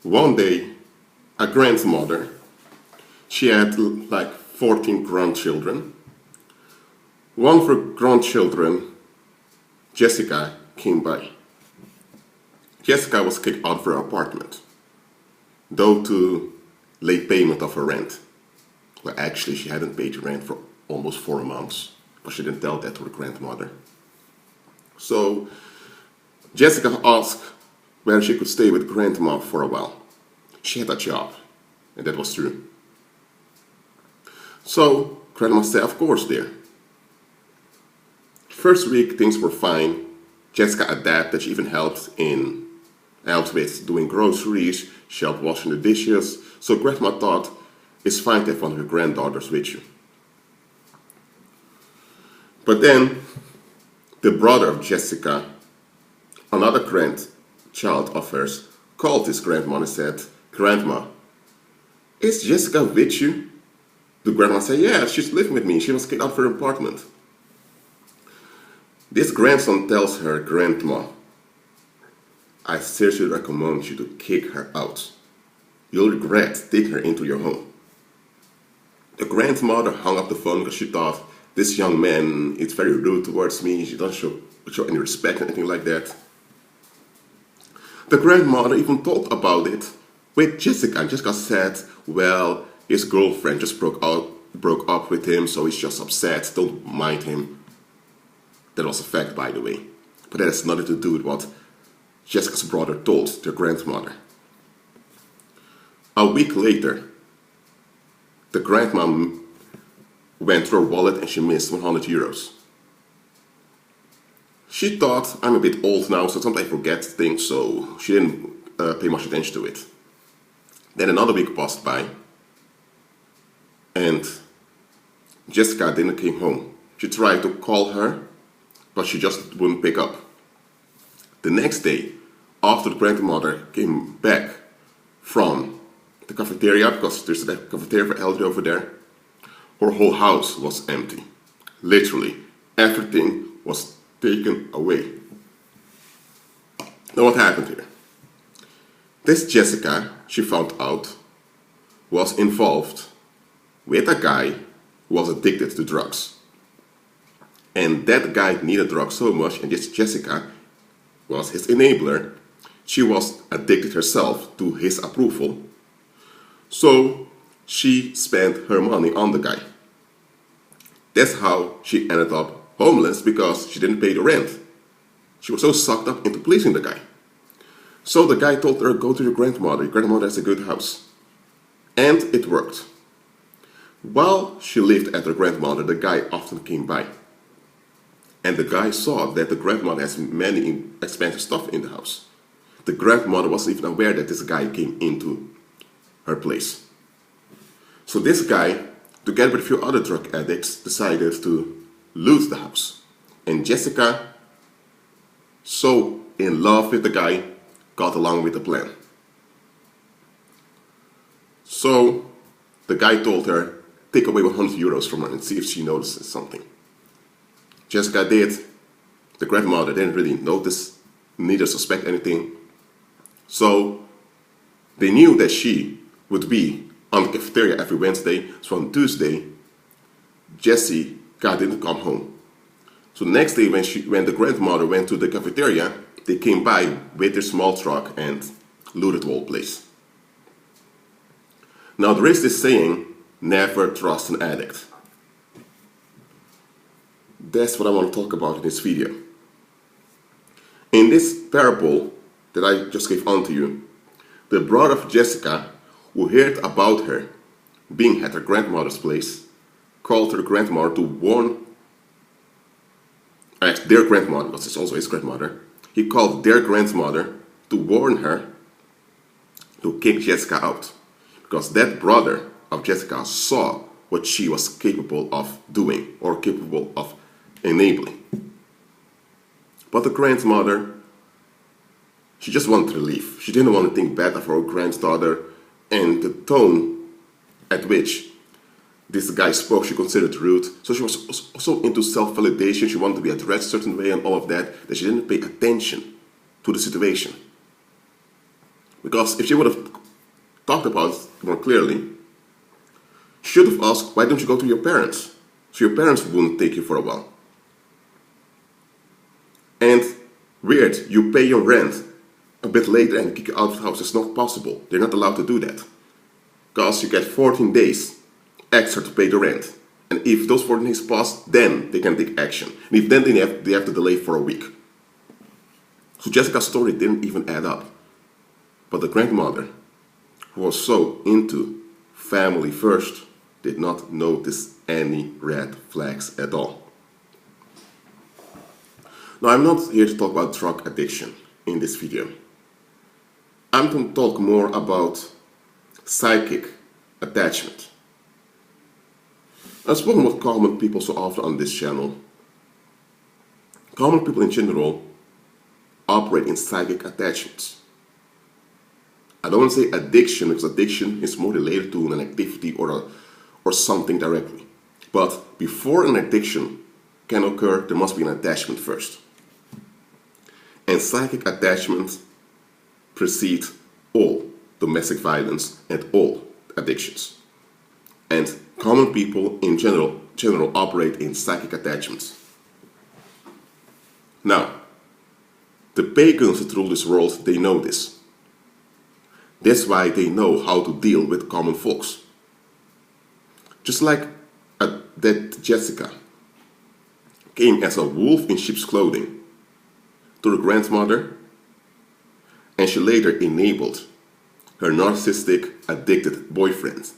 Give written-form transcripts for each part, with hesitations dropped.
One day, a grandmother, she had like 14 grandchildren. One of her grandchildren, Jessica, came by. Jessica was kicked out of her apartment, due to late payment of her rent. Well, actually, she hadn't paid rent for almost 4 months, but she didn't tell that to her grandmother. So Jessica asked whether she could stay with grandma for a while. She had a job, and that was true. So grandma said, of course, dear. First week, things were fine. Jessica adapted. She even helped with doing groceries. She helped washing the dishes. So grandma thought, it's fine to have one of your granddaughters with you. But then, the brother of Jessica, another grandchild of hers, called his grandma and said, Grandma, is Jessica with you? The grandma said, yeah, she's living with me. She was kicked out of her apartment. This grandson tells her, Grandma, I seriously recommend you to kick her out. You'll regret taking her into your home. The grandmother hung up the phone because she thought, this young man is very rude towards me. She doesn't show any respect or anything like that. The grandmother even talked about it with Jessica. And Jessica said, well, his girlfriend just broke up with him, so he's just upset. Don't mind him. That was a fact, by the way. But that has nothing to do with what Jessica's brother told their grandmother. A week later, the grandma went through her wallet and she missed 100 euros. She thought, I'm a bit old now, so sometimes I forget things, so she didn't pay much attention to it. Then another week passed by, and Jessica didn't come home. She tried to call her, but she just wouldn't pick up. The next day, after the grandmother came back from the cafeteria, because there's a cafeteria for elderly over there, her whole house was empty. Literally, everything was taken away. Now what happened here? This Jessica, she found out, was involved with a guy who was addicted to drugs. And that guy needed drugs so much, and this Jessica was his enabler. She was addicted herself to his approval. So she spent her money on the guy. That's how she ended up homeless, because she didn't pay the rent. She was so sucked up into pleasing the guy. So the guy told her, go to your grandmother. Your grandmother has a good house. And it worked. While she lived at her grandmother, the guy often came by. And the guy saw that the grandmother has many expensive stuff in the house. The grandmother wasn't even aware that this guy came into her place. So this guy, together with a few other drug addicts, decided to loot the house. And Jessica, so in love with the guy, got along with the plan. So the guy told her, take away 100 euros from her and see if she notices something. Jessica did. The grandmother didn't really notice, neither suspect anything. So they knew that she would be on the cafeteria every Wednesday. So on Tuesday, Jessica didn't come home. So the next day when the grandmother went to the cafeteria, they came by with their small truck and looted the whole place. Now there is this saying, never trust an addict. That's what I want to talk about in this video. In this parable that I just gave on to you, the brother of Jessica, who heard about her being at her grandmother's place, called her grandmother to warn, their grandmother, because it's also his grandmother, he called their grandmother to warn her to kick Jessica out. Because that brother of Jessica saw what she was capable of doing or capable of enabling. But the grandmother, she just wanted relief. She didn't want to think bad of her granddaughter, and the tone at which this guy spoke she considered rude. So she was so into self-validation. She wanted to be addressed a certain way and all of that, that she didn't pay attention to the situation. Because if she would have talked about it more clearly, she should have asked, why don't you go to your parents? So your parents wouldn't take you for a while. And weird, you pay your rent a bit later and kick you out of the house. It's not possible. They're not allowed to do that. Because you get 14 days extra to pay the rent. And if those 14 days pass, then they can take action. And if then they have to delay for a week. So Jessica's story didn't even add up. But the grandmother, who was so into family first, did not notice any red flags at all. Now, I'm not here to talk about drug addiction in this video. I'm going to talk more about psychic attachment. I've spoken about common people so often on this channel. Common people in general operate in psychic attachments. I don't want to say addiction, because addiction is more related to an activity or something directly. But before an addiction can occur, there must be an attachment first. And psychic attachment precedes all domestic violence and all addictions. And common people in general operate in psychic attachments. Now, the pagans that rule this world, they know this. That's why they know how to deal with common folks. Just like that Jessica came as a wolf in sheep's clothing to the grandmother, and she later enabled her narcissistic, addicted boyfriend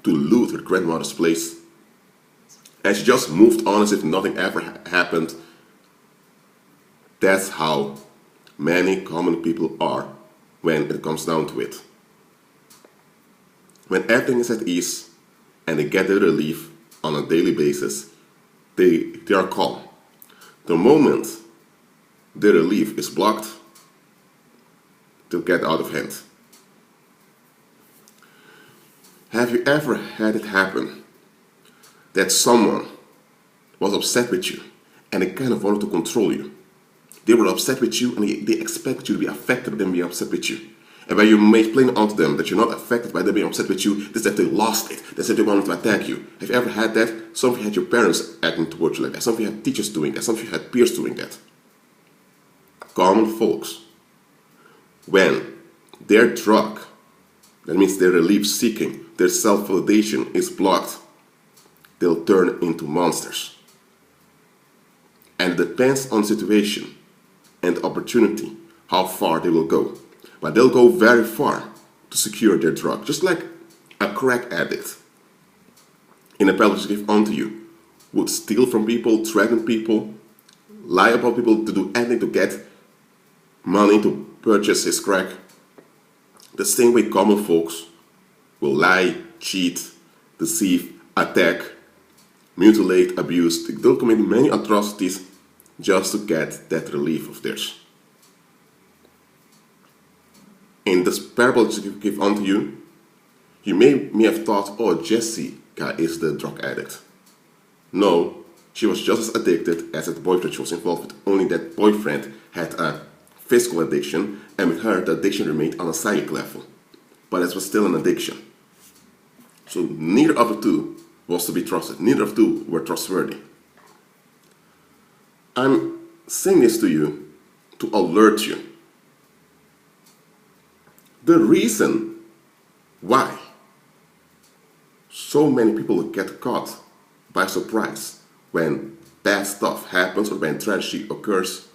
to loot her grandmother's place, and she just moved on as if nothing ever happened. That's how many common people are when it comes down to it. When everything is at ease and they get their relief on a daily basis, they are calm. The moment their relief is blocked, they'll get out of hand. Have you ever had it happen that someone was upset with you and they kind of wanted to control you? They were upset with you and they expect you to be affected by them being upset with you. And when you make plain onto them that you're not affected by them being upset with you, it's that they lost it. That's that they wanted to attack you. Have you ever had that? Some of you had your parents acting towards you like that. Some of you had teachers doing that. Some of you had peers doing that. Common folks, when their drug, that means their relief seeking, their self-validation is blocked, they'll turn into monsters. And it depends on the situation and opportunity how far they will go. But they'll go very far to secure their drug, just like a crack addict in a pallet to give onto you would steal from people, threaten people, lie about people, to do anything to get money to purchase his crack. The same way common folks will lie, cheat, deceive, attack, mutilate, abuse. They'll commit many atrocities just to get that relief of theirs. In this parable that I give unto you, you may have thought, oh, Jessica is the drug addict. No, she was just as addicted as that boyfriend she was involved with, only that boyfriend had a physical addiction, and with her, the addiction remained on a psychic level. But it was still an addiction. So neither of the two was to be trusted. Neither of the two were trustworthy. I'm saying this to you to alert you. The reason why so many people get caught by surprise when bad stuff happens or when tragedy occurs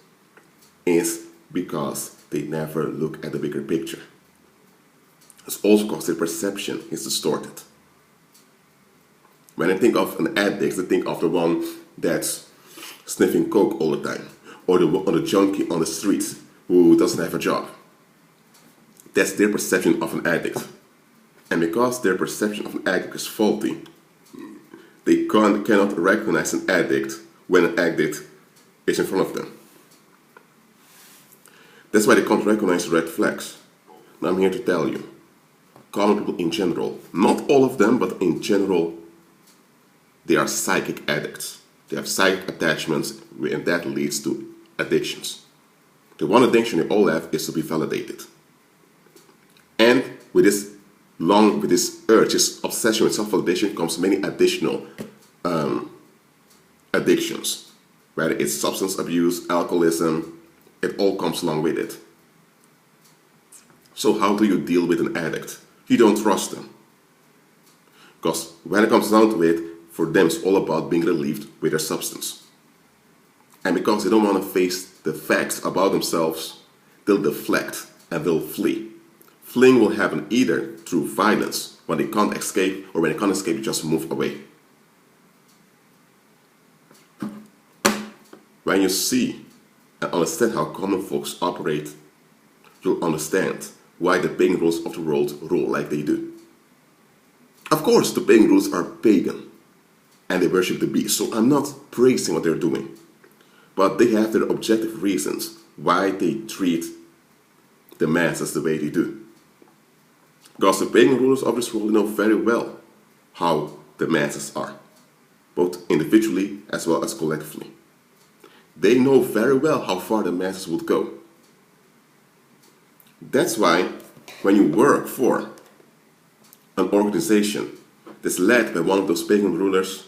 is because they never look at the bigger picture. It's also because their perception is distorted. When I think of an addict, I think of the one that's sniffing coke all the time, or the junkie on the streets who doesn't have a job. That's their perception of an addict. And because their perception of an addict is faulty, they cannot recognize an addict when an addict is in front of them. That's why they can't recognize red flags. Now I'm here to tell you, common people in general, not all of them, but in general, they are psychic addicts. They have psychic attachments, and that leads to addictions. The one addiction they all have is to be validated. with this urge, this obsession with self-validation comes many additional addictions. Whether it's substance abuse, alcoholism, it all comes along with it. So how do you deal with an addict? You don't trust them. Because when it comes down to it, for them it's all about being relieved with their substance. And because they don't want to face the facts about themselves, they'll deflect and they'll flee. Fleeing will happen either through violence, when they can't escape, or when they can't escape, you just move away. When you see and understand how common folks operate, you'll understand why the pagan rules of the world rule like they do. Of course, the pagan rulers are pagan, and they worship the beast, so I'm not praising what they're doing. But they have their objective reasons why they treat the masses the way they do. Because the pagan rulers of this world know very well how the masses are, both individually as well as collectively. They know very well how far the masses would go. That's why when you work for an organization that's led by one of those pagan rulers,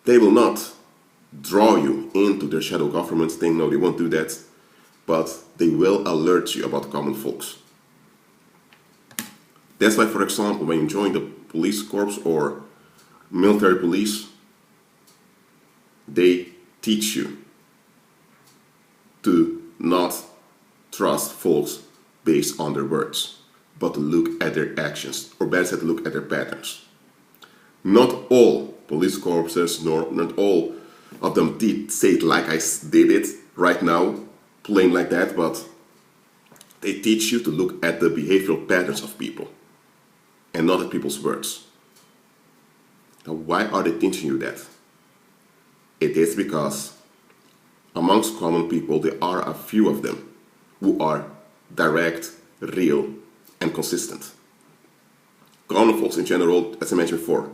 they will not draw you into their shadow government thing. No, they won't do that. But they will alert you about common folks. That's why, for example, when you join the police corps or military police, they teach you to not trust folks based on their words, but to look at their actions, or better said, to look at their patterns. Not all police corpses, nor not all of them did say it like I did it right now, plain like that, but they teach you to look at the behavioral patterns of people and not at people's words. Now, why are they teaching you that? It is because amongst common people, there are a few of them who are direct, real, and consistent. Common folks in general, as I mentioned before,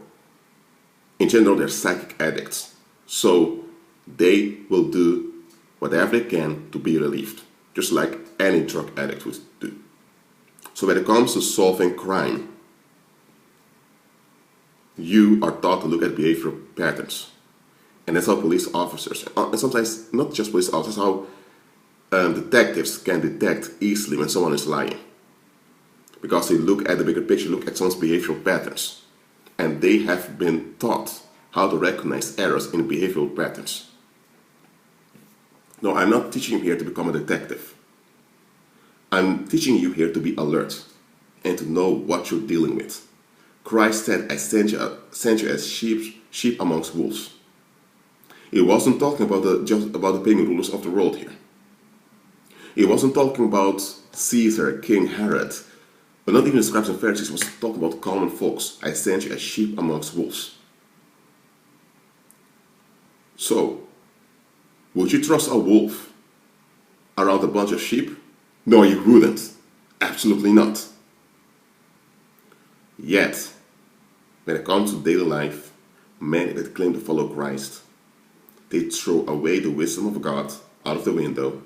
in general, they're psychic addicts. So they will do whatever they can to be relieved, just like any drug addict would do. So when it comes to solving crime, you are taught to look at behavioral patterns. And that's how police officers, and sometimes not just police officers, how detectives can detect easily when someone is lying. Because they look at the bigger picture, look at someone's behavioral patterns. And they have been taught how to recognize errors in behavioral patterns. No, I'm not teaching you here to become a detective. I'm teaching you here to be alert and to know what you're dealing with. Christ said, I sent you as sheep amongst wolves. He wasn't talking about just about the pagan rulers of the world here. He wasn't talking about Caesar, King Herod, but not even the scribes and Pharisees. He was talking about common folks. I sent you as sheep amongst wolves. So, would you trust a wolf around a bunch of sheep? No, you wouldn't. Absolutely not. Yet, when it comes to daily life, men that claim to follow Christ, they throw away the wisdom of God out of the window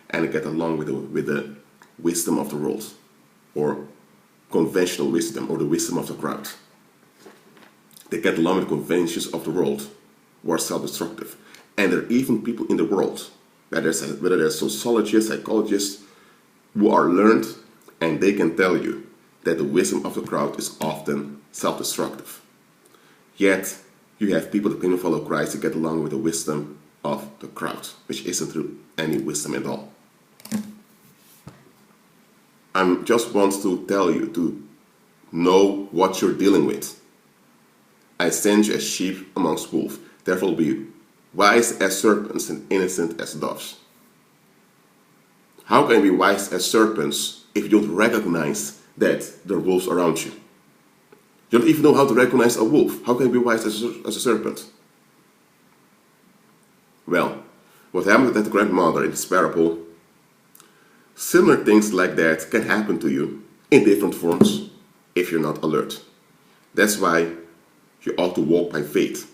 and get along with the wisdom of the world, or conventional wisdom, or the wisdom of the crowd. They get along with the conventions of the world, who are self-destructive. And there are even people in the world, whether they're sociologists, psychologists, who are learned, and they can tell you that the wisdom of the crowd is often self-destructive. Yet, you have people that claim to follow Christ to get along with the wisdom of the crowd, which isn't through any wisdom at all. I just want to tell you to know what you're dealing with. I send you as sheep amongst wolves. Therefore be wise as serpents and innocent as doves. How can you be wise as serpents if you don't recognize that there are wolves around you? You don't even know how to recognize a wolf. How can you be wise as a serpent? Well, what happened with that grandmother in this parable, similar things like that can happen to you in different forms if you're not alert. That's why you ought to walk by faith.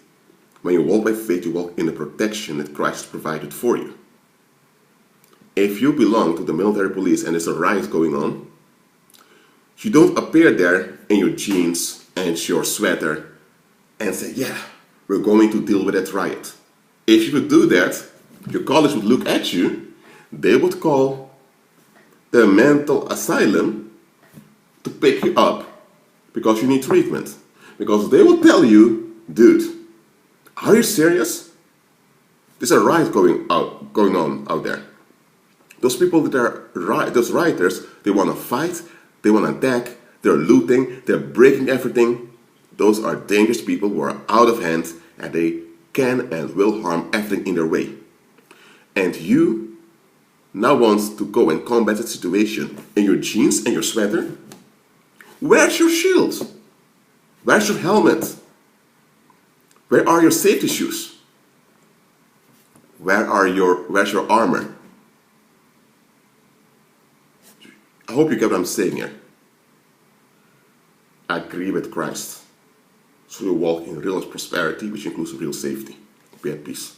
When you walk by faith, you walk in the protection that Christ provided for you. If you belong to the military police and there's a riot going on, You don't appear there in your jeans and your sweater and say, yeah, we're going to deal with that riot. If you would do that, your colleagues would look at you, they would call the mental asylum to pick you up because you need treatment. Because they will tell you, dude, are you serious? There's a riot going on out there. Those people that are those rioters, they want to fight, they want to attack, they're looting, they're breaking everything. Those are dangerous people who are out of hand and they can and will harm everything in their way. And you now want to go and combat that situation in your jeans and your sweater? Where's your shield? Where's your helmet? Where are your safety shoes? Where's your armor? I hope you get what I'm saying here. Agree with Christ. So you walk in real prosperity, which includes real safety. Be at peace.